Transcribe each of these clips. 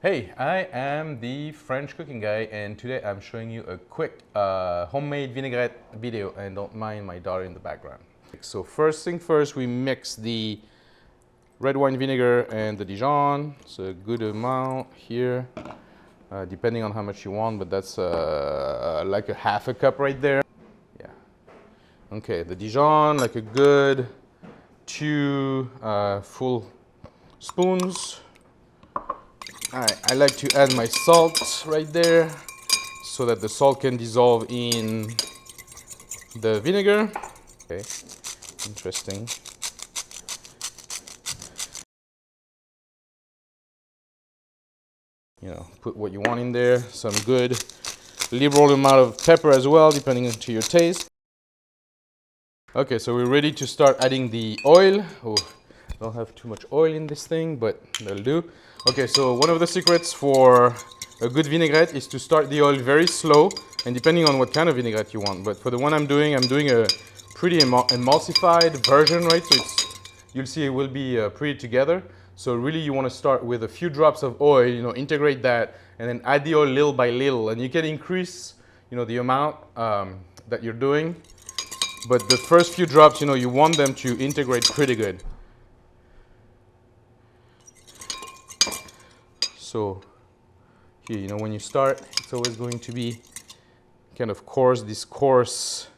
Hey, I am the French cooking guy, and today I'm showing you a quick homemade vinaigrette video, and don't mind my daughter in the background. So first thing first, we mix the red wine vinegar and the Dijon. So a good amount here, depending on how much you want, but that's like a half a cup right there. Yeah. Okay, the Dijon, like a good 2 full spoons. Alright, I like to add my salt right there so that the salt can dissolve in the vinegar. Okay, interesting. You know, put what you want in there. Some good liberal amount of pepper as well, depending on to your taste. Okay, so we're ready to start adding the oil. Oh, don't have too much oil in this thing, but that'll do. Okay, so one of the secrets for a good vinaigrette is to start the oil very slow, and depending on what kind of vinaigrette you want. But for the one I'm doing a pretty emulsified version, right? So you'll see it will be pretty together. So really you want to start with a few drops of oil, you know, integrate that, and then add the oil little by little. And you can increase, you know, the amount that you're doing. But the first few drops, you know, you want them to integrate pretty good. So here, you know, when you start, it's always going to be kind of coarse, this coarse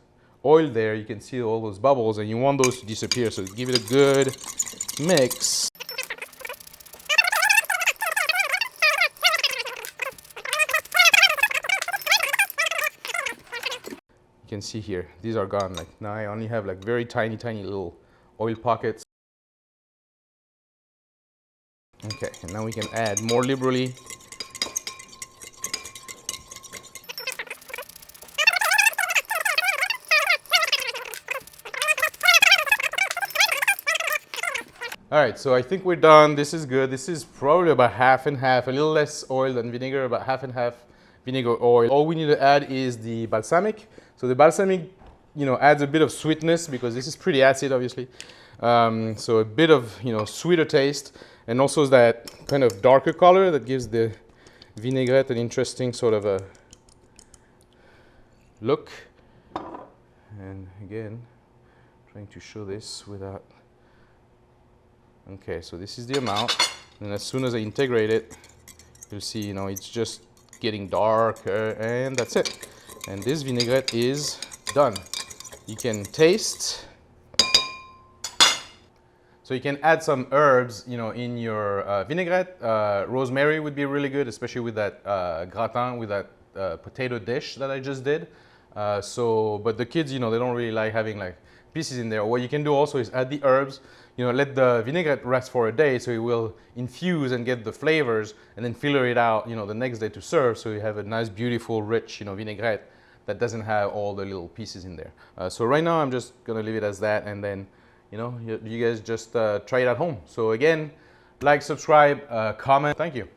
oil there. You can see all those bubbles, and you want those to disappear. So give it a good mix. You can see here, these are gone. Like now I only have like very tiny little oil pockets. Okay, and now we can add more liberally. All right, so I think we're done. This is good. This is probably about half and half, a little less oil than vinegar, about half and half vinegar oil. All we need to add is the balsamic. So the balsamic, you know, adds a bit of sweetness because this is pretty acid, obviously. So a bit of, you know, sweeter taste, and also that kind of darker color that gives the vinaigrette an interesting sort of a look. And again, trying to show this without. Okay, so this is the amount, and as soon as I integrate it, you'll see, you know, it's just getting darker, and that's it. And this vinaigrette is done. You can taste. So you can add some herbs, you know, in your vinaigrette. Rosemary would be really good, especially with that gratin, with that potato dish that I just did. But the kids, you know, they don't really like having like pieces in there. What you can do also is add the herbs, you know, let the vinaigrette rest for a day so it will infuse and get the flavors, and then filter it out, you know, the next day to serve, so you have a nice, beautiful, rich, you know, vinaigrette that doesn't have all the little pieces in there. So right now I'm just gonna leave it as that, and then, you know, you guys just try it at home. So again, like, subscribe, comment. Thank you.